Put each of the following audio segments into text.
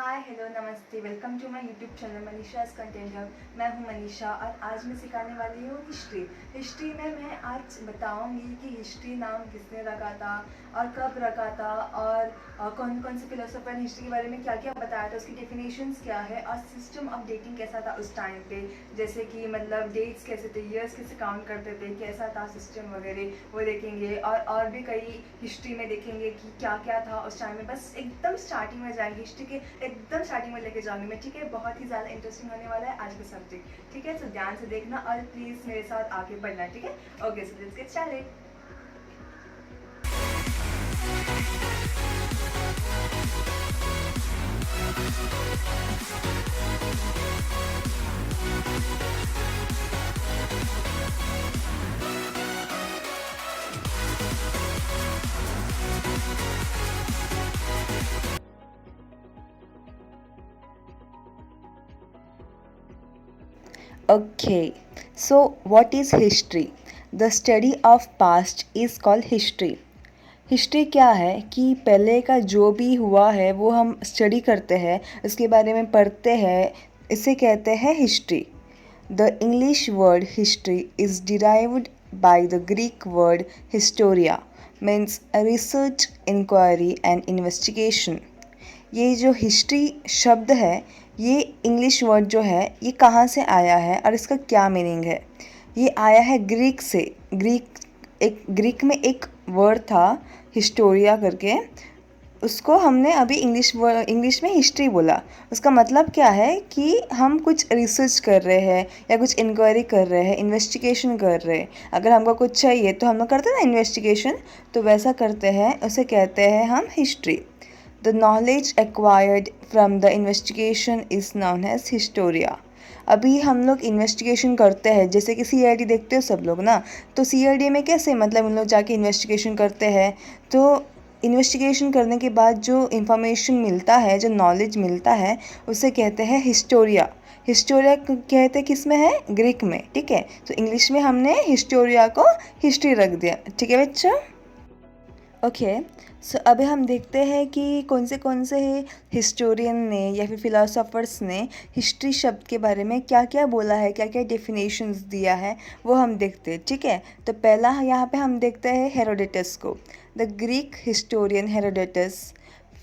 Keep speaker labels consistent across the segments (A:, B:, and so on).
A: हाय hello नमस्ते, welcome to my YouTube channel Manisha's content hub. मैं हूं मनीषा और आज मैं सिखाने वाली हूं हिस्ट्री में मैं आज बताऊंगी कि हिस्ट्री नाम किसने रखा था और कब रखा था और कौन कौन से फिलोसोफर ने हिस्ट्री के बारे में क्या क्या बताया था, उसकी डेफिनेशंस क्या है और सिस्टम ऑफ डेटिंग कैसा था उस टाइम पे। जैसे कि मतलब डेट्स कैसे थे, ईयर्स कैसे काउंट करते थे, कैसा था सिस्टम वगैरह वो देखेंगे और भी कई हिस्ट्री में देखेंगे कि क्या क्या था उस टाइम में। बस एकदम स्टार्टिंग में जाएंगे, हिस्ट्री के एकदम स्टार्टिंग में लेके जाऊंगी मैं, ठीक है। बहुत ही ज़्यादा इंटरेस्टिंग होने वाला है आज का सब्जेक्ट, ठीक है। तो ध्यान से देखना और प्लीज़ मेरे साथ आगे बढ़ना, ठीक है। Okay, so let's get started.
B: Okay, so what is history? The study of past is called history. History क्या है कि पहले का जो भी हुआ है वो हम स्टडी करते हैं, उसके बारे में पढ़ते हैं, इसे कहते हैं history. The English word history is derived by the Greek word historia means research inquiry and investigation. ये जो हिस्ट्री शब्द है, ये इंग्लिश वर्ड जो है, ये कहाँ से आया है और इसका क्या मीनिंग है? ये आया है ग्रीक से. ग्रीक में एक वर्ड था हिस्टोरिया करके, उसको हमने अभी इंग्लिश में हिस्ट्री बोला. उसका मतलब क्या है कि हम कुछ रिसर्च कर रहे हैं या कुछ इंक्वायरी कर रहे हैं, इन्वेस्टिगेशन कर रहे हैं. अगर हमको कुछ चाहिए तो हम लोग करते हैं ना इन्वेस्टिगेशन, तो वैसा करते हैं, उसे कहते हैं हम history. The knowledge acquired from the investigation is known as historia. अभी हम लोग इन्वेस्टिगेशन करते हैं, जैसे कि सीआईडी देखते हो सब लोग ना, तो सीआईडी में कैसे मतलब हम लोग जाके इन्वेस्टिगेशन करते हैं. तो इन्वेस्टिगेशन करने के बाद जो इंफॉर्मेशन मिलता है, जो नॉलेज मिलता है, उसे कहते हैं हिस्टोरिया. हिस्टोरिया कहते हैं किस में है? ग्रीक में, ठीक है. तो इंग्लिश में हमने हिस्टोरिया को हिस्ट्री रख दिया, ठीक है बच्चों. ओके, सो अभी हम देखते हैं कि कौन से हिस्टोरियन ने या फिर फिलोसोफर्स ने हिस्ट्री शब्द के बारे में क्या क्या बोला है, क्या क्या डेफिनेशंस दिया है, वो हम देखते हैं, ठीक है. तो पहला यहाँ पे हम देखते हैं हेरोडेटस को. द ग्रीक हिस्टोरियन हेरोडेटस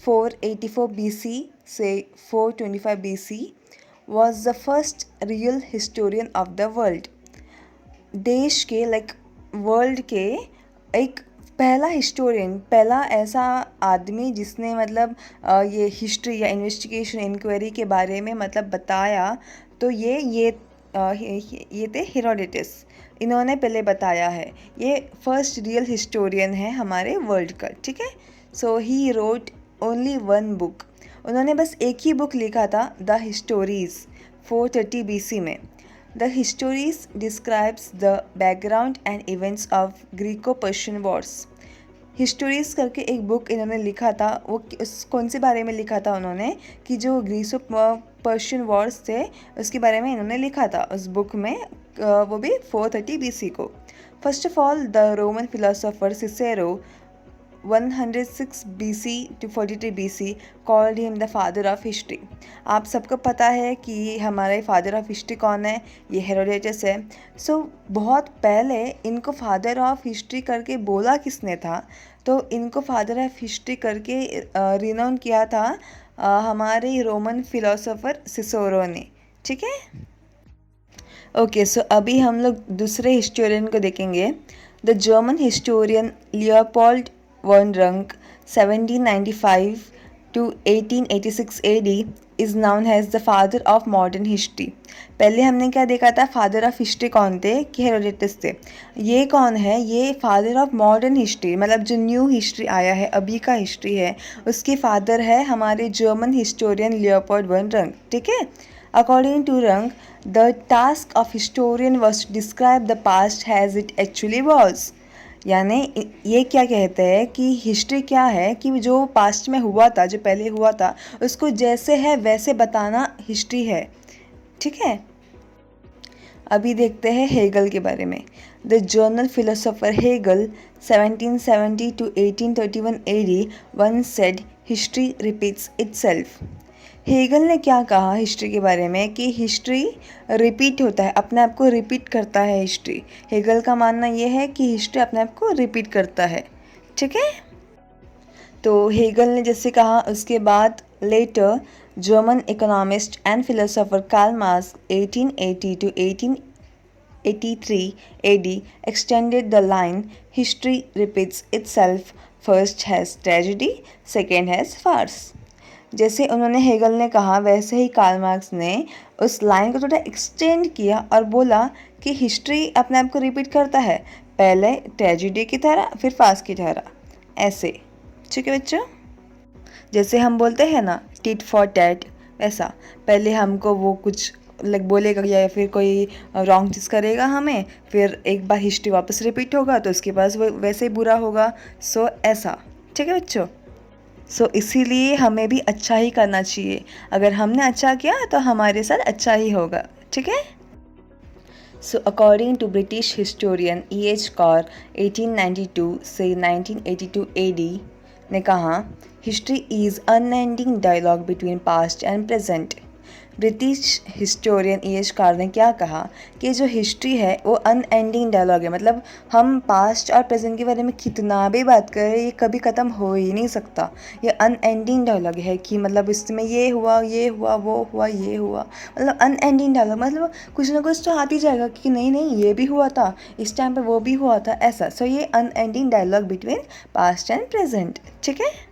B: 484 BC से 425 BC was the first real historian of the world. देश के वर्ल्ड के एक पहला हिस्टोरियन, पहला ऐसा आदमी जिसने मतलब ये हिस्ट्री या इन्वेस्टिगेशन इंक्वायरी के बारे में मतलब बताया, तो ये थे हेरोडेटस. इन्होंने पहले बताया है. ये फर्स्ट रियल हिस्टोरियन है हमारे वर्ल्ड का, ठीक है. So he wrote only one book. उन्होंने बस एक ही बुक लिखा था, द हिस्टोरीज, 430 BC में. The Histories describes the background and events of Greco-Persian Wars. हिस्टोरीज करके एक बुक इन्होंने लिखा था. वो उस कौन से बारे में लिखा था उन्होंने, कि जो ग्रीसो पर्शियन वॉर्स थे उसके बारे में इन्होंने लिखा था उस बुक में, वो भी 430 BC को. First of all the Roman philosopher Cicero 106 BC to 43 BC called him the father of history. आप सबको पता है कि हमारे फादर ऑफ हिस्ट्री कौन है? ये हेरोडेटस है. सो बहुत पहले इनको फादर ऑफ हिस्ट्री करके बोला किसने था? तो इनको फादर ऑफ हिस्ट्री करके रिनाउन किया था हमारे रोमन फिलोसोफर सिसोरो ने, ठीक है. ओके, सो अभी हम लोग दूसरे हिस्टोरियन को देखेंगे. The German historian Leopold von Ranke 1795 to 1886 AD is known as the father of modern history. पहले हमने क्या देखा था? फादर ऑफ हिस्ट्री कौन थे? कि हेरोडेटस थे. ये कौन है? ये फादर ऑफ मॉडर्न हिस्ट्री, मतलब जो न्यू हिस्ट्री आया है, अभी का हिस्ट्री है, उसके फादर है हमारे जर्मन हिस्टोरियन लियोपोल्ड वन रंक, ठीक है. According to Rang, the task of historian was to describe the past as it actually was. यानी ये क्या कहते हैं कि हिस्ट्री क्या है कि जो पास्ट में हुआ था, जो पहले हुआ था, उसको जैसे है वैसे बताना हिस्ट्री है, ठीक है. अभी देखते हैं हेगल के बारे में. The journal philosopher Hegel 1770 to 1831 AD once said history repeats itself. Hegel ने क्या कहा हिस्ट्री के बारे में कि हिस्ट्री रिपीट होता है, अपने आप को रिपीट करता है हिस्ट्री। हेगल का मानना ये है कि हिस्ट्री अपने आप को रिपीट करता है, ठीक है। तो हेगल ने जैसे कहा, उसके बाद later German economist and philosopher Karl Marx 1880 to 1883 AD extended the line history repeats itself, first has tragedy, second has farce। जैसे उन्होंने हेगल ने कहा वैसे ही कार्ल मार्क्स ने उस लाइन को थोड़ा एक्सटेंड किया और बोला कि हिस्ट्री अपने आप को रिपीट करता है, पहले ट्रेजिडी की तरह फिर फार्स की तरह, ऐसे। ठीक है बच्चों, जैसे हम बोलते हैं ना टिट फॉर टैट, वैसा पहले हमको वो कुछ लाइक बोलेगा या फिर कोई रॉन्ग चीज़ करेगा हमें, फिर एक बार हिस्ट्री वापस रिपीट होगा तो उसके पास वो वैसे ही बुरा होगा। सो ऐसा, ठीक है बच्चों। सो इसीलिए हमें भी अच्छा ही करना चाहिए, अगर हमने अच्छा किया तो हमारे साथ अच्छा ही होगा, ठीक है। So according to British historian E.H. Carr 1892 से 1982 AD ने कहा, history is unending dialogue between past and present. British historian E.H. Carr ने क्या कहा कि जो हिस्ट्री है वो अनएंडिंग डायलॉग है, मतलब हम पास्ट और प्रेजेंट के बारे में कितना भी बात करें ये कभी ख़त्म हो ही नहीं सकता। ये अनएंडिंग डायलॉग है कि मतलब इसमें ये हुआ वो हुआ ये हुआ, मतलब अनएंडिंग डायलॉग, मतलब कुछ ना कुछ तो आती जाएगा कि नहीं नहीं ये भी हुआ था, इस टाइम पे वो भी हुआ था, ऐसा। सो ये unending dialogue between past and present, ठीक है।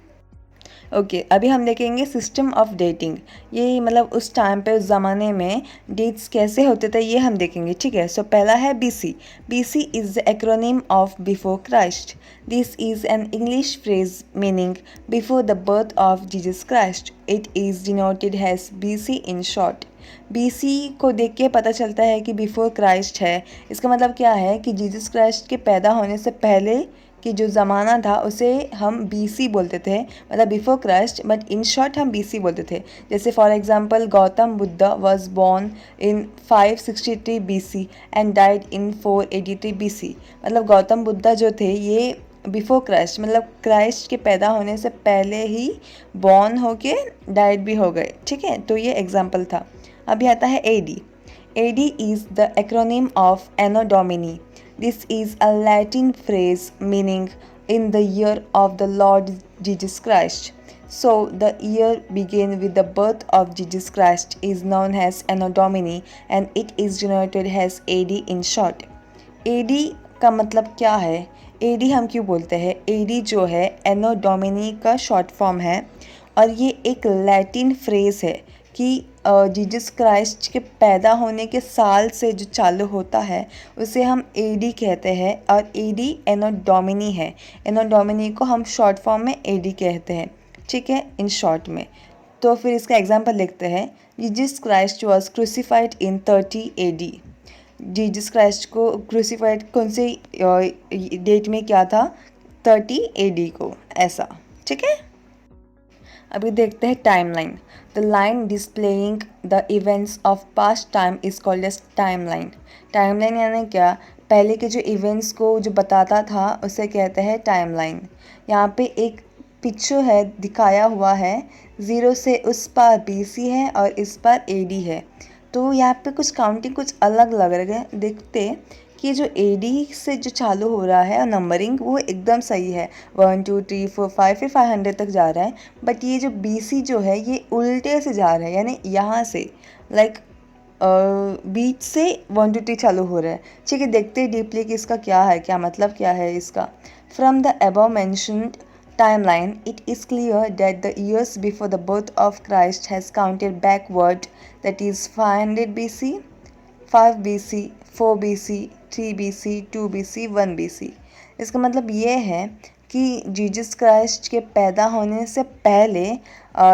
B: ओके अभी हम देखेंगे सिस्टम ऑफ डेटिंग। ये मतलब उस टाइम पे उस ज़माने में डेट्स कैसे होते थे ये हम देखेंगे, ठीक है। सो पहला है BC। BC is the acronym of before Christ. This is an English phrase meaning before the birth of Jesus Christ. It is denoted has BC in short. BC को देख के पता चलता है कि बिफोर क्राइस्ट है, इसका मतलब क्या है कि जीसस क्राइस्ट के पैदा होने से पहले कि जो ज़माना था उसे हम BC बोलते थे, मतलब before Christ, but in short हम BC बोलते थे। जैसे for example Gautam Buddha was born in 563 BC and died in 483 BC। मतलब गौतम बुद्ध जो थे ये बिफोर क्राइस्ट, मतलब क्राइस्ट के पैदा होने से पहले ही बॉर्न होके डाइड भी हो गए, ठीक है। तो ये एग्जाम्पल था। अभी आता है AD। AD is the acronym of Anno Domini. This is a Latin phrase meaning in the year of the Lord Jesus Christ. So the year began with the birth of Jesus Christ is known as Anno Domini and it is denoted as AD in short. AD का मतलब क्या है, AD हम क्यों बोलते हैं? AD जो है Anno Domini का शॉर्ट फॉर्म है और ये एक लैटिन फ्रेज़ है कि जीसस क्राइस्ट के पैदा होने के साल से जो चालू होता है उसे हम AD कहते हैं और AD एनो डोमिनी है। एनो डोमिनी को हम शॉर्ट फॉर्म में AD कहते हैं, ठीक है, इन शॉर्ट में। तो फिर इसका एग्जांपल लिखते हैं। Jesus Christ was crucified in 30 AD। Jesus Christ को क्रूसीफाइड कौन से डेट में किया था? 30 AD को, ऐसा, ठीक है। अभी देखते हैं timeline. The line displaying the events of past time is called as timeline. Timeline यानी क्या? पहले के जो इवेंट्स को जो बताता था उसे कहते हैं टाइमलाइन। यहाँ पे एक पिक्चर है दिखाया हुआ है, 0 से उस पार BC है और इस पार AD है। तो यहाँ पे कुछ काउंटिंग कुछ अलग लग रहा है, देखते कि जो AD से जो चालू हो रहा है और नंबरिंग वो एकदम सही है, 1 2 3 4 5 फिर 500 तक जा रहा है। बट ये जो BC जो है ये उल्टे से जा रहा है, यानी यहाँ से लाइक बीच से 1 2 3 चालू हो रहा है, ठीक है। देखते हैं डीपली कि इसका क्या है, क्या मतलब क्या है इसका। From the above mentioned timeline, it is clear that the years before the birth of Christ has counted backward, that is 500 BC, 5 BC, 4 BC, 3 BC, 2 BC, 1 BC। इसका मतलब ये है कि जीसस क्राइस्ट के पैदा होने से पहले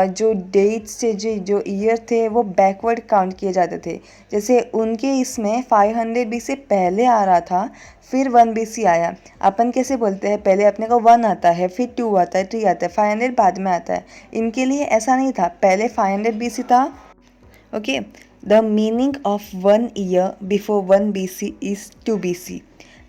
B: जो डेट्स से जो ईयर थे वो बैकवर्ड काउंट किए जाते थे। जैसे उनके इसमें 500 BC पहले आ रहा था, फिर 1 BC आया। अपन कैसे बोलते हैं, पहले अपने को 1 आता है, फिर 2 आता है, 3 आता है, 500 बाद में आता है। इनके लिए ऐसा नहीं था, पहले 500 BC था, okay. The meaning of 1 year before 1 BC is 2 BC।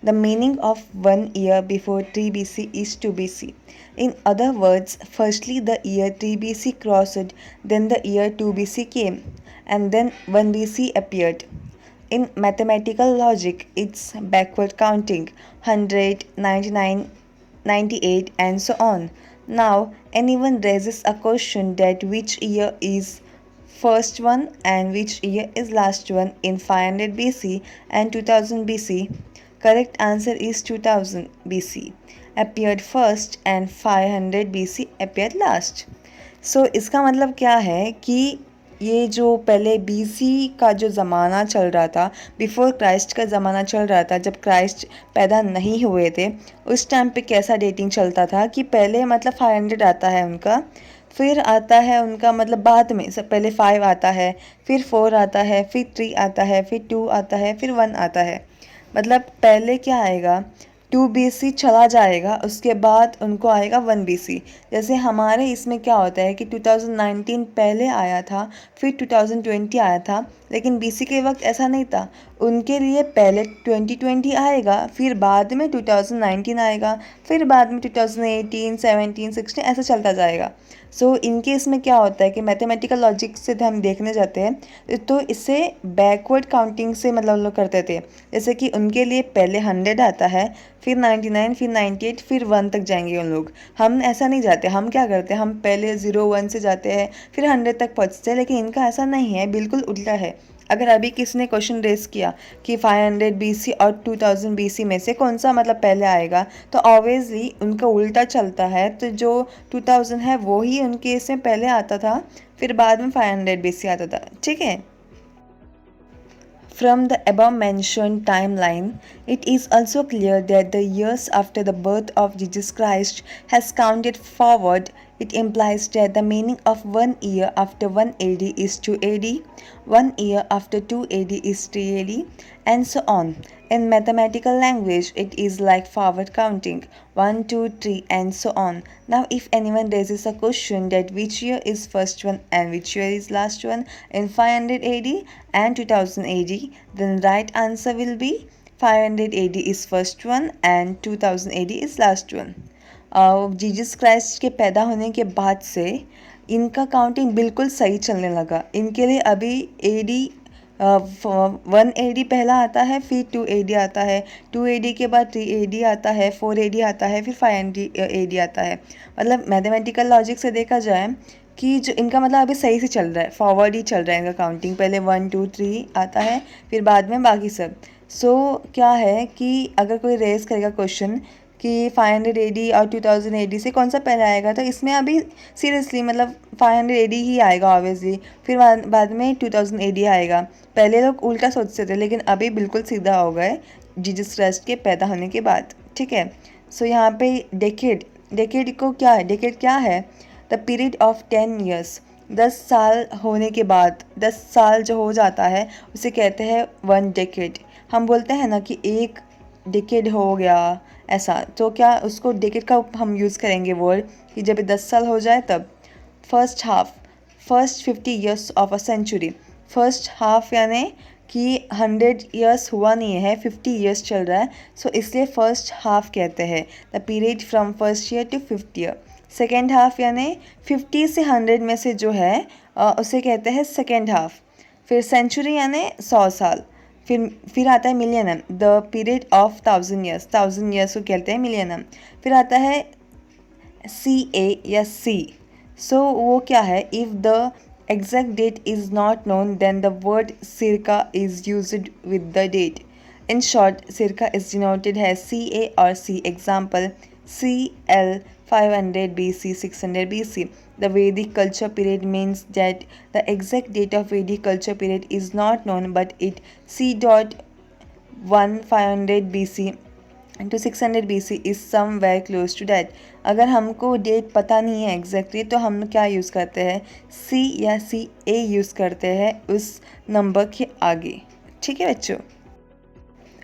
B: The meaning of 1 year before 3 BC is 2 BC. In other words, firstly the year 3 BC crossed, then the year 2 BC came, and then 1 BC appeared. In mathematical logic, it's backward counting 100, 99, 98, and so on. Now, anyone raises a question that which year is first one and which year is last one in 500 BC and 2000 BC. Correct answer is 2000 BC appeared first and 500 BC appeared last. सो इसका मतलब क्या है कि ये जो पहले BC का जो ज़माना चल रहा था, बिफोर क्राइस्ट का ज़माना चल रहा था, जब क्राइस्ट पैदा नहीं हुए थे, उस टाइम पे कैसा डेटिंग चलता था कि पहले मतलब 500 आता है उनका, फिर आता है उनका मतलब बाद में सब पहले 5 आता है, फिर 4 आता है, फिर 3 आता है, फिर 2 आता है, फिर 1 आता है। मतलब पहले क्या आएगा, 2 BC चला जाएगा, उसके बाद उनको आएगा 1 BC। जैसे हमारे इसमें क्या होता है कि 2019 पहले आया था, फिर 2020 आया था, लेकिन BC के वक्त ऐसा नहीं था। उनके लिए पहले 2020 आएगा, फिर बाद में 2019 आएगा, फिर बाद में 2018, 17, 16 ऐसा चलता जाएगा। सो इनके इसमें क्या होता है कि मैथमेटिकल लॉजिक से हम देखने जाते हैं तो इससे बैकवर्ड काउंटिंग से मतलब हम लोग करते थे। जैसे कि उनके लिए पहले 100 आता है, फिर 99, फिर 98, फिर 1 तक जाएंगे उन लोग। हम ऐसा नहीं जाते, हम क्या करते हैं, हम पहले 0, 1 से जाते हैं, फिर 100 तक पहुँचते हैं, लेकिन इनका ऐसा नहीं है, बिल्कुल उल्टा है। अगर अभी किसी ने क्वेश्चन रेस किया कि 500 BC और 2000 BC में से कौन सा मतलब पहले आएगा, तो ऑब्वियसली उनका उल्टा चलता है। तो जो 2000 है वो ही उनके इसमें पहले आता था, फिर बाद में 500 BC आता था। ठीक है। From the above mentioned timeline, it is also clear that the years after the birth of Jesus Christ has counted forward. It implies that the meaning of 1 year after 1 AD is 2 AD, 1 year after 2 AD is 3 AD, and so on. In mathematical language, it is like forward counting 1, 2, 3, and so on. Now, if anyone raises a question that which year is first one and which year is last one in 500 AD and 2000 AD, then right answer will be 500 AD is first one and 2000 AD is last one. Jesus Christ के पैदा होने के बाद से इनका counting बिल्कुल सही चलने लगा। इनके लिए अभी AD 1 AD पहला आता है, फिर 2 AD आता है, 2 AD के बाद 3 AD आता है, 4 AD आता है, फिर 5 AD आता है। मतलब मैथमेटिकल लॉजिक से देखा जाए कि जो इनका मतलब अभी सही से चल रहा है, फॉरवर्ड ही चल रहा है इनका काउंटिंग। पहले 1, 2, 3 आता है, फिर बाद में बाकी सब। सो क्या है कि अगर कोई रेस करेगा क्वेश्चन कि 500 AD और 2000 AD से कौन सा पहले आएगा, तो इसमें अभी सीरियसली मतलब 500 AD ही आएगा ऑब्वियसली, फिर बाद में 2000 AD आएगा। पहले लोग उल्टा सोचते थे, लेकिन अभी बिल्कुल सीधा हो गए जीसस क्राइस्ट के पैदा होने के बाद। ठीक है। सो यहाँ पे डेकेड को क्या है, डेकेड क्या है, द पीरियड ऑफ 10 ईयर्स। 10 साल होने के बाद, 10 साल जो हो जाता है उसे कहते हैं 1 डेकेड। हम बोलते हैं ना कि एक डेकेड हो गया ऐसा, तो क्या उसको डेकेड का हम यूज़ करेंगे वर्ड कि जब 10 साल हो जाए तब। First half, first 50 years of a century. First half यानी कि 100 ईयर्स हुआ नहीं है, 50 ईयर्स चल रहा है, सो इसलिए फर्स्ट हाफ कहते हैं the period from first year to 5th year. Second half यानी 50 से 100 में से जो है उसे कहते हैं सेकेंड हाफ। फिर सेंचुरी यानी 100 साल। फिर आता है millennium, the period of 1000 years. 1000 years को कहते हैं मिलियनम। फिर आता है CA या C। सो वो क्या है, if the exact date is not known, then the word circa is used with the date. In short, circa is denoted as CA or C. Example, CL 500 BC, 600 BC. The Vedic culture period means that the exact date of Vedic culture period is not known, but it C.1 500 BC to 600 BC is somewhere close to that. अगर हमको date पता नहीं है exactly तो हम क्या use करते हैं, C या CA यूज़ करते हैं उस नंबर के आगे। ठीक है बच्चों।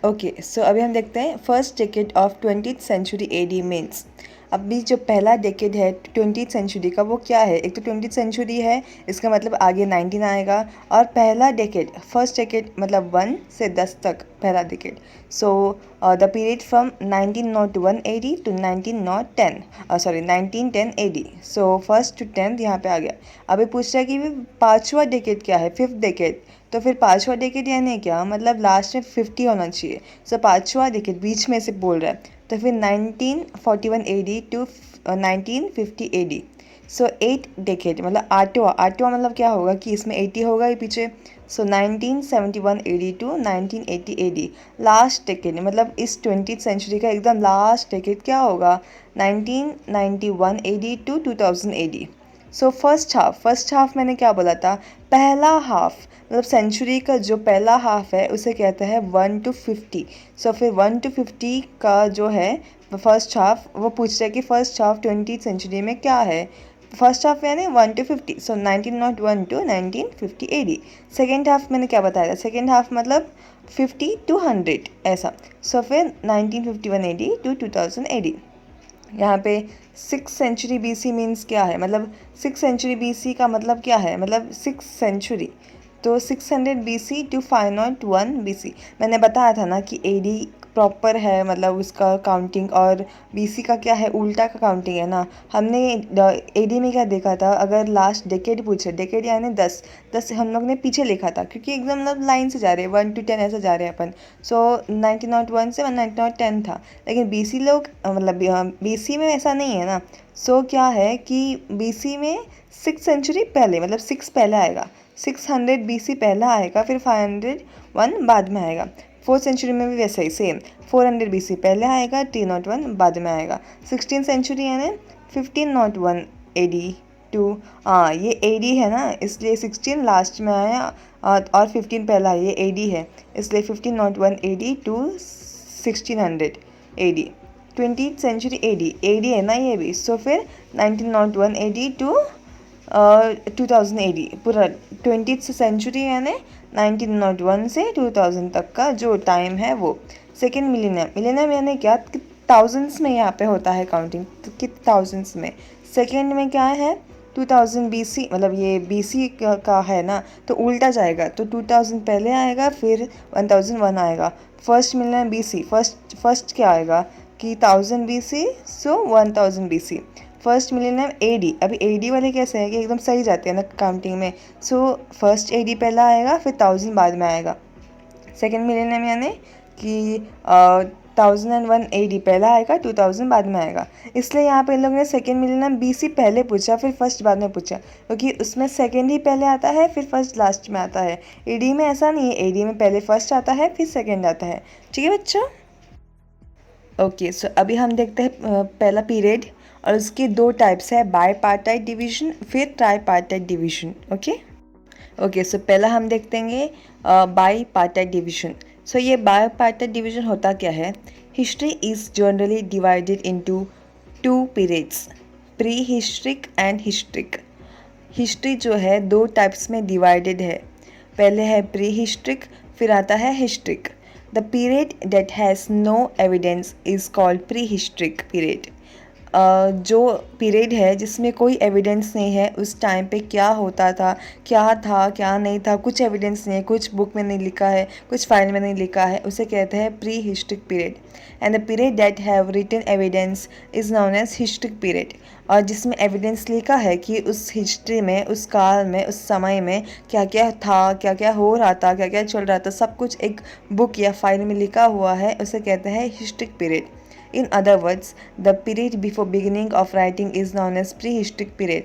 B: ओके, सो अभी हम देखते हैं first decade of 20th century AD means. अभी जो पहला डेकेड है 20th सेंचुरी का वो क्या है, एक तो 20th सेंचुरी है, इसका मतलब आगे 19 आएगा, और पहला डेकेड फर्स्ट डेकेड मतलब 1 से 10 तक पहला decade. So the period from 1901 AD to 1910 AD। So first to 10th यहाँ पे आ गया। अभी पूछ रहा है कि पाँचवा डेकेड क्या है, फिफ्थ डेकेड। तो फिर पाँचवा डेकेड यानी क्या, मतलब लास्ट में 50 होना चाहिए। सो पाँचवा डेकेड बीच में से बोल रहा है, तो फिर 1941 AD to 1950 AD। So 8 decade मतलब आठवां मतलब क्या होगा कि इसमें 80 होगा ही पीछे। So 1971 AD to 1980 AD। Last decade मतलब इस 20th सेंचुरी का एकदम लास्ट डेकेड क्या होगा, 1991 AD to 2000 AD। So first half मैंने क्या बोला था, पहला हाफ मतलब सेंचुरी का जो पहला हाफ है उसे कहते हैं 1 to 50। सो फिर 1 to 50 का जो है फर्स्ट हाफ, वो पूछ रहा है कि फर्स्ट हाफ 20th सेंचुरी में क्या है। फर्स्ट हाफ यानी 1 to 50, so 1901 to 1950 AD। Second half मैंने क्या बताया था, सेकेंड हाफ मतलब 50 to 100 ऐसा। सो फिर 1951 AD to 2000 AD। यहाँ पे 6 सेंचुरी BC मीन्स क्या है, मतलब 6 सेंचुरी BC का मतलब क्या है, मतलब 6 सेंचुरी, तो 600 BC टू 501 BC। मैंने बताया था ना कि AD प्रॉपर है मतलब उसका काउंटिंग, और BC का क्या है, उल्टा का काउंटिंग है ना। हमने AD में क्या देखा था, अगर लास्ट डेकेड पूछे, डेकेड यानी 10 हम लोग ने पीछे लिखा था क्योंकि एकदम मतलब लाइन से जा रहे हैं 1 to 10 ऐसे जा रहे हैं अपन। सो 1901 से 1910 था, लेकिन BC लोग मतलब BC में ऐसा नहीं है ना। सो क्या है कि BC में 6 सेंचुरी पहले मतलब 6 पहले आएगा, 600 BC पहला आएगा, फिर 501 बाद में आएगा। 4th सेंचुरी में भी वैसा ही सेम, 400 BC पहले आएगा, 301 बाद में आएगा। 16th सेंचुरी यानी 1501 AD टू, हाँ ये AD है ना, इसलिए 16 लास्ट में आया और 15 पहला, ये AD है इसलिए 1501 AD to 1600 AD। 20th century AD है ना ये भी। सो फिर 1901 AD टू 2000 AD, पूरा 20th सेंचुरी यानी 1901 से 2000 तक का जो टाइम है वो। सेकेंड मिलेनियम यानी क्या, कि थाउजेंड्स में यहाँ पे होता है काउंटिंग, तो कि थाउजेंड्स में। सेकेंड में क्या है 2000 BC, मतलब ये BC का है ना, तो उल्टा जाएगा, तो 2000 पहले आएगा, फिर 1001 आएगा। फर्स्ट मिलेनियम BC, फर्स्ट क्या आएगा कि 1000 BC, सो 1000 BC। फर्स्ट मिलेनियम AD, अभी AD वाले कैसे हैं कि एकदम सही जाते हैं ना काउंटिंग में। सो फर्स्ट AD पहला आएगा, फिर 1000 बाद में आएगा। सेकेंड मिलेनियम यानी कि 1001 AD पहला आएगा, 2000 बाद में आएगा। इसलिए यहाँ पे इन लोगों ने सेकेंड मिलेनियम BC पहले पूछा, फिर फर्स्ट बाद में पूछा, क्योंकि उसमें सेकेंड ही पहले आता है, फिर फर्स्ट लास्ट में आता है। AD में ऐसा नहीं है, AD में पहले फर्स्ट आता है, फिर सेकेंड आता है। ठीक है बच्चों, ओके। सो अभी हम देखते हैं पहला पीरियड, और उसके दो टाइप्स है, बाईपार्टाइट डिवीजन फिर ट्राईपार्टाइट डिवीजन। ओके सो पहला हम देखेंगे बाईपार्टाइट डिवीजन। सो ये बाईपार्टाइट डिवीजन होता क्या है, history is generally divided into 2 periods, pre historic and historic. History जो है 2 टाइप्स में डिवाइडेड है, पहले है प्री हिस्ट्रिक, फिर आता है historic. The period that has no evidence is called pre historic period. जो पीरियड है जिसमें कोई एविडेंस नहीं है उस टाइम पे क्या होता था क्या नहीं था, कुछ एविडेंस नहीं है, कुछ बुक में नहीं लिखा है, कुछ फाइल में नहीं लिखा है, उसे कहते हैं pre historic period. And the period that have written evidence is known as historic period. और जिसमें एविडेंस लिखा है कि उस हिस्ट्री में, उस काल में, उस समय में क्या क्या था, क्या क्या हो रहा था, क्या क्या चल रहा था, सब कुछ एक बुक या फाइल में लिखा हुआ है, उसे कहते हैं historic period. In other words, the period before beginning of writing is known as prehistoric period।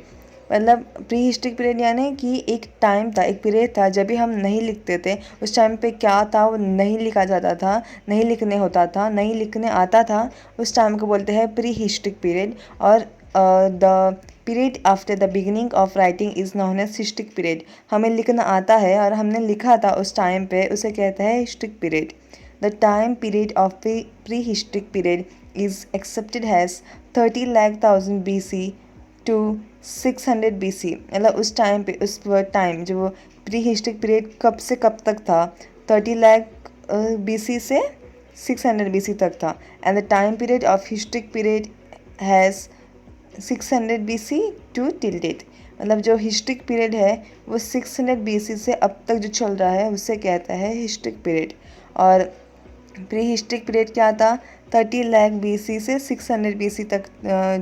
B: मतलब प्री हिस्ट्रिक पीरियड यानी कि एक टाइम था, एक पीरियड था जब भी हम नहीं लिखते थे, उस टाइम पे क्या था वो नहीं लिखा जाता था, नहीं लिखने होता था, नहीं लिखने आता था, उस टाइम को बोलते हैं प्री हिस्ट्रिक पीरियड। और the period after the beginning of writing is known as historic period. हमें लिखना आता है और हमने लिखा था उस टाइम पे, उसे कहते हैं historic period. The time period of prehistoric period is accepted as 30,00,000 BC to 600 BC। मतलब उस टाइम पे, उस टाइम जो प्री हिस्ट्रिक पीरियड कब से कब तक था, 30 लाख BC से 600 BC तक था। And the time period of historic period has 600 BC to till date. मतलब जो हिस्ट्रिक पीरियड है वो 600 BC से अब तक जो चल रहा है उसे कहता है हिस्ट्रिक पीरियड। और प्री हिस्ट्रिक पीरियड क्या था, 30 लाख BC से 600 BC तक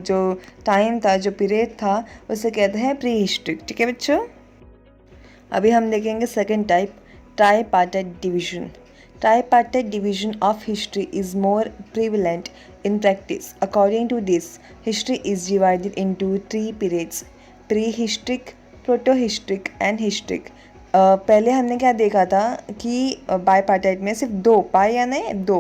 B: जो टाइम था, जो पीरियड था, उसे कहते हैं प्री हिस्ट्रिक। ठीक है बच्चों। अभी हम देखेंगे second type, tripartite division. Tripartite division of history is more prevalent in practice. According to this, history is divided into three periods: prehistoric, protohistoric and historic. पहले हमने क्या देखा था कि बाईपार्टाइट में सिर्फ दो, बाय यानी दो,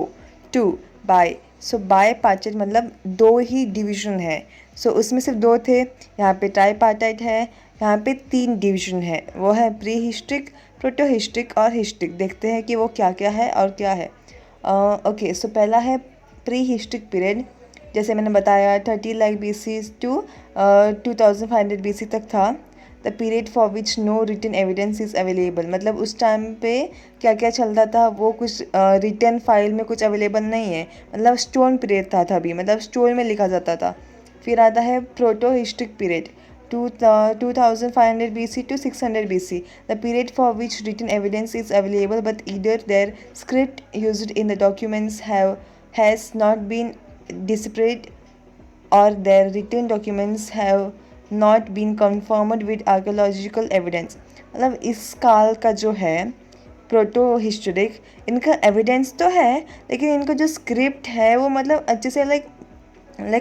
B: टू, बाय। सो बाईपार्टाइट मतलब दो ही डिवीजन है। सो उसमें सिर्फ दो थे, यहाँ पे ट्राईपार्टाइट है, यहाँ पे 3 डिवीजन है, वो है प्री हिस्ट्रिक, प्रोटोहिस्ट्रिक और हिस्ट्रिक। देखते हैं कि वो क्या क्या है और क्या है। ओके, सो पहला है प्री हिस्ट्रिक पीरियड। जैसे मैंने बताया 30 लाख BC टू 2500 BC तक था। The period for which no written evidence is available. मतलब उस टाइम पे क्या क्या चलता था वो कुछ रिटन फाइल में कुछ अवेलेबल नहीं है, मतलब स्टोन पीरियड था तभी, मतलब स्टोन में लिखा जाता था। फिर आता है proto historic period, 2500 BC to 600 BC, the period for which written evidence is available but either their script used in the documents has not been deciphered or their written documents have not been confirmed with archaeological evidence। मतलब इस काल का जो है proto historic, इनका evidence तो है लेकिन इनका जो स्क्रिप्ट है वो मतलब अच्छे से लाइक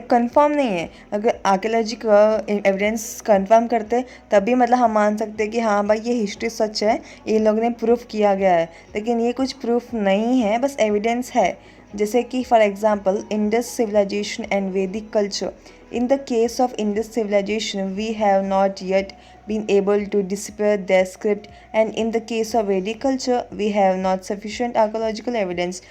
B: कंफर्म नहीं है। अगर आर्कियोलॉजिकल एविडेंस कंफर्म करते तभी मतलब हम मान सकते हैं कि हाँ भाई ये हिस्ट्री सच है, ये लोग ने प्रूफ किया गया है। लेकिन ये कुछ प्रूफ नहीं है, बस एविडेंस है। जैसे कि for example Indus civilisation and Vedic culture. In the case of Indus civilisation we have not yet been able to decipher their script, and in the case of Vedic culture we have not sufficient archaeological evidence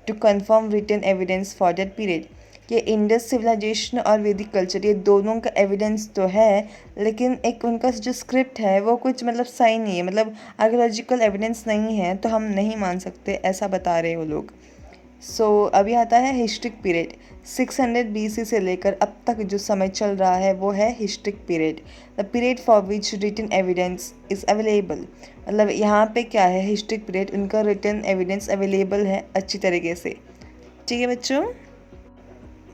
B: to confirm written evidence for that period। ये Indus civilisation और वैदिक culture, ये दोनों का evidence तो है लेकिन एक उनका जो स्क्रिप्ट है वो कुछ मतलब सही नहीं है, मतलब आर्कियोलॉजिकल एविडेंस नहीं है, तो हम नहीं मान सकते, ऐसा बता रहे वो लोग। सो अभी आता है हिस्ट्रिक पीरियड। 600 BC से लेकर अब तक जो समय चल रहा है वो है historic period. The period for which written evidence is available. मतलब यहाँ पे क्या है, हिस्ट्रिक पीरियड, उनका रिटन एविडेंस अवेलेबल है अच्छी तरीके से। ठीक है बच्चों।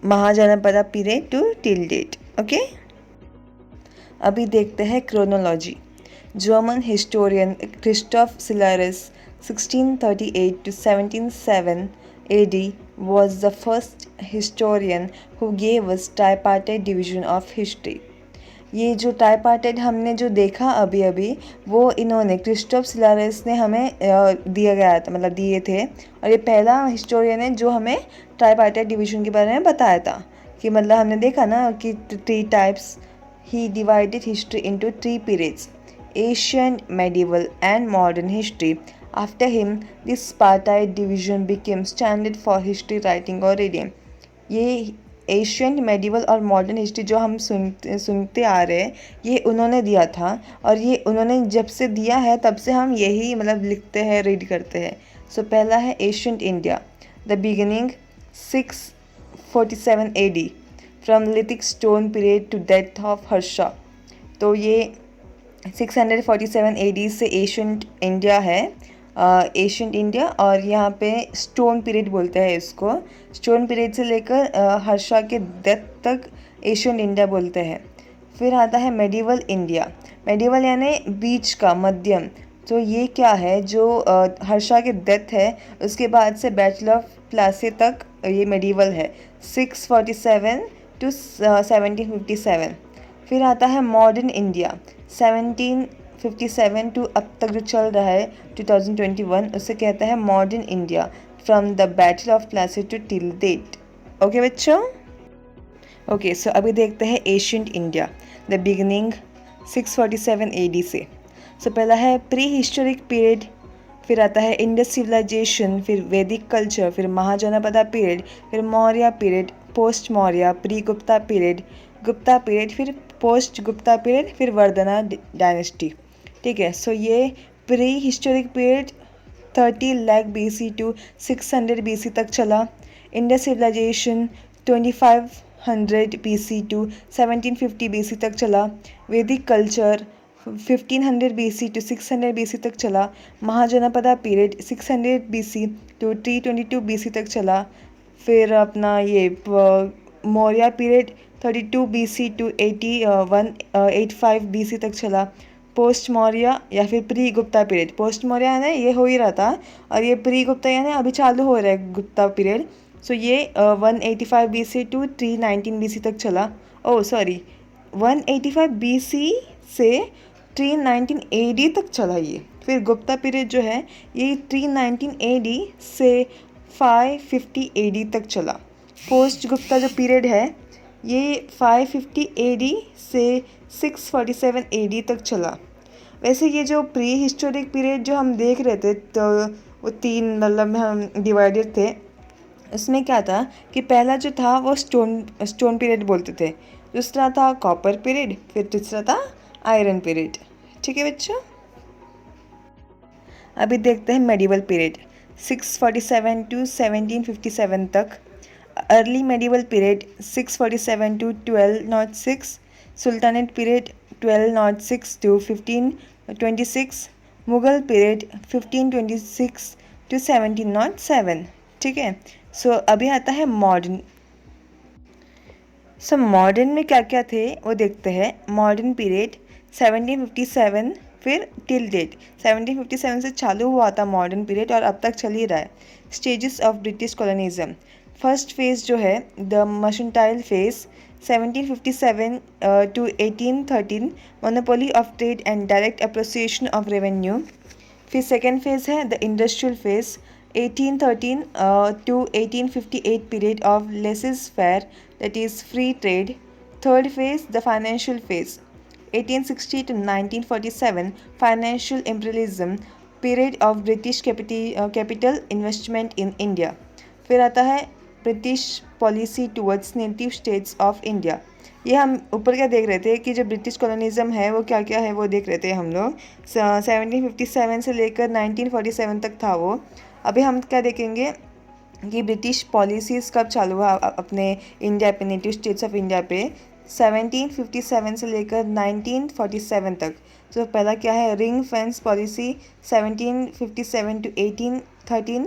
B: Mahajanapada period to till date. Okay, अभी देखते हैं chronology. German historian Christoph Cellarius 1638 to 1707 AD was the first historian who gave us tripartite division of history। ये जो ट्राईपार्टाइट हमने जो देखा अभी अभी, वो इन्होंने क्रिस्टोफ सिलारस ने हमें दिया गया था, मतलब दिए थे। और ये पहला हिस्टोरियन है जो हमें ट्राईपार्टाइट डिवीजन के बारे में बताया था। कि मतलब हमने देखा ना कि 3 types. He divided history into 3 periods: ancient, medieval and modern history. After him this partite division became standard for history writing और रीडिंग। ये एशियंट, मेडिवल और मॉडर्न हिस्ट्री जो हम सुनते आ रहे हैं, ये उन्होंने दिया था। और ये उन्होंने जब से दिया है तब से हम यही मतलब लिखते हैं, रीड करते हैं। सो पहला है ancient India, the beginning 647 AD, from lithic stone period to death of Harsha. तो ये 647 AD से एशियंट इंडिया है, एशियंट इंडिया। और यहाँ पे स्टोन पीरियड बोलते हैं इसको। स्टोन पीरियड से लेकर हर्षा के डेथ तक एशियंट इंडिया बोलते हैं। फिर आता है मेडिवल इंडिया। मेडिवल यानी बीच का, मध्यम। तो ये क्या है, जो हर्षा के डेथ है उसके बाद से बैटल ऑफ प्लासी तक ये मेडिवल है, 647 to 1757। फिर आता है मॉडर्न इंडिया, 1757 टू अब तक जो चल रहा है 2021, उसे कहता है modern India, from the battle of Plassey to till date. Okay बच्चों। ओके, सो अभी देखते हैं ancient India, the beginning 647 AD से। सो पहला है प्री हिस्टोरिक पीरियड, फिर आता है इंडस सिविलाइजेशन, फिर वैदिक कल्चर, फिर महाजनपदा पीरियड, फिर Maurya period, post Maurya, pre Gupta period, Gupta period, फिर पोस्ट गुप्ता पीरियड, फिर वर्धना डायनेस्टी। ठीक है। सो ये prehistoric period 30 lakh BC to 600 BC तक चला। Indus civilisation 25 1500 BC to 1750 BC तक चला। वैदिक कल्चर 1500 BC टू 600 BC तक चला। Mahajanapada period 600 BC to 322 BC तक चला। फिर अपना ये Maurya period 32 BC to 185 BC तक चला। पोस्ट मौर्य या फिर pre Gupta period, post Maurya है ना ये हो ही रहा था, और ये प्री गुप्ता यानी अभी चालू हो रहा है गुप्ता पीरियड। सो ये 185 BC टू 319 BC तक चला। ओह सॉरी, 185 BC से 319 AD तक चला ये। फिर गुप्ता पीरियड जो है ये 319 AD से 550 AD तक चला। पोस्ट गुप्ता जो पीरियड है ये 550 AD से 647 AD तक चला। वैसे ये जो प्री हिस्टोरिक पीरियड जो हम देख रहे थे, तो वो 3 मतलब हम डिवाइडेड थे। उसमें क्या था कि पहला जो था वो स्टोन पीरियड बोलते थे, दूसरा था कॉपर पीरियड, फिर तीसरा था आयरन पीरियड। ठीक है बच्चों, अभी देखते हैं मेडिवल पीरियड 647 टू 1757 तक। Early medieval period 647 to 1206। Sultanate period 1206 to 1526। Mughal period 1526 to 1707। ठीक है, सो अभी आता है मॉडर्न। सो मॉडर्न में क्या क्या थे वो देखते हैं। मॉडर्न पीरियड 1757 फिर टिल डेट 1757 से चालू हुआ था मॉडर्न पीरियड और अब तक चल ही रहा है। Stages of British colonialism, first phase जो है the mercantile phase 1757 to 1813, monopoly of trade and direct appropriation of revenue. फिर सेकेंड फेज है the industrial phase 1813 to 1858 period of laissez-faire, that is free trade. Third phase, the financial phase 1860 to 1947, financial imperialism, period of British capital investment in India. फिर आता है British policy towards native states of India. ये हम ऊपर क्या देख रहे थे कि जो ब्रिटिश कॉलोनिज्म है वो क्या क्या है वो देख रहे थे हम लोग। 1757 से लेकर 1947 तक था वो। अभी हम क्या देखेंगे कि ब्रिटिश पॉलिसीज़ कब चालू हुआ अपने इंडिया पे, नेटिव स्टेट्स ऑफ इंडिया पे 1757 से लेकर 1947 तक। तो पहला क्या है, रिंग फेंस पॉलिसी 1757 टू 1813।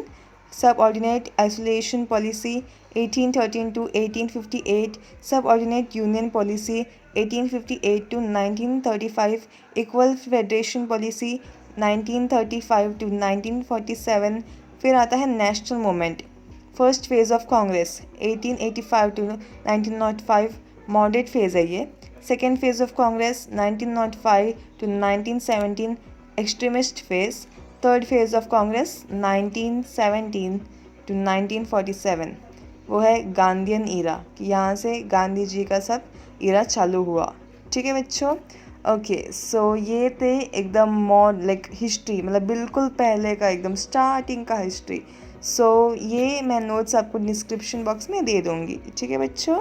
B: सब ऑर्डिनेट आइसोलेशन पॉलिसी 1813 टू 1858। सब ऑर्डिनेट यूनियन पॉलिसी 1858 to 1935। Equal federation policy 1935 to 1947। फिर आता है national movement, first phase of Congress 1885 to 1905, moderate phase है ये। Second phase of Congress 1905 to 1917, extremist phase. Third phase of Congress 1917 to 1947, वो है गांधीयन ईरा, कि यहाँ से गांधी जी का सब ईरा चालू हुआ। ठीक है बच्चों, ओके सो ये थे एकदम लाइक हिस्ट्री, मतलब बिल्कुल पहले का एकदम स्टार्टिंग का हिस्ट्री। सो ये मैं नोट्स आपको डिस्क्रिप्शन बॉक्स में दे दूँगी। ठीक है बच्चों,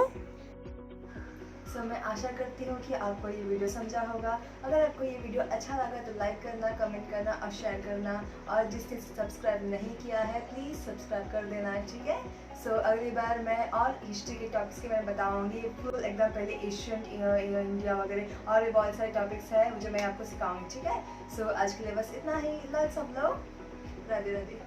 A: सो मैं आशा करती हूँ कि आपको ये वीडियो समझा होगा। अगर आपको ये वीडियो अच्छा लगा तो लाइक करना, कमेंट करना और शेयर करना, और जिसने सब्सक्राइब नहीं किया है प्लीज़ सब्सक्राइब कर देना। ठीक है, सो अगली बार मैं और हिस्ट्री के टॉपिक्स के बारे में बताऊँगी, फुल एकदम पहले एशियंट इंडिया वगैरह और भी बहुत सारे टॉपिक्स हैं जो मैं आपको सिखाऊंगी। ठीक है, सो आज के लिए बस इतना ही। लव सब लोग, राधे राधे।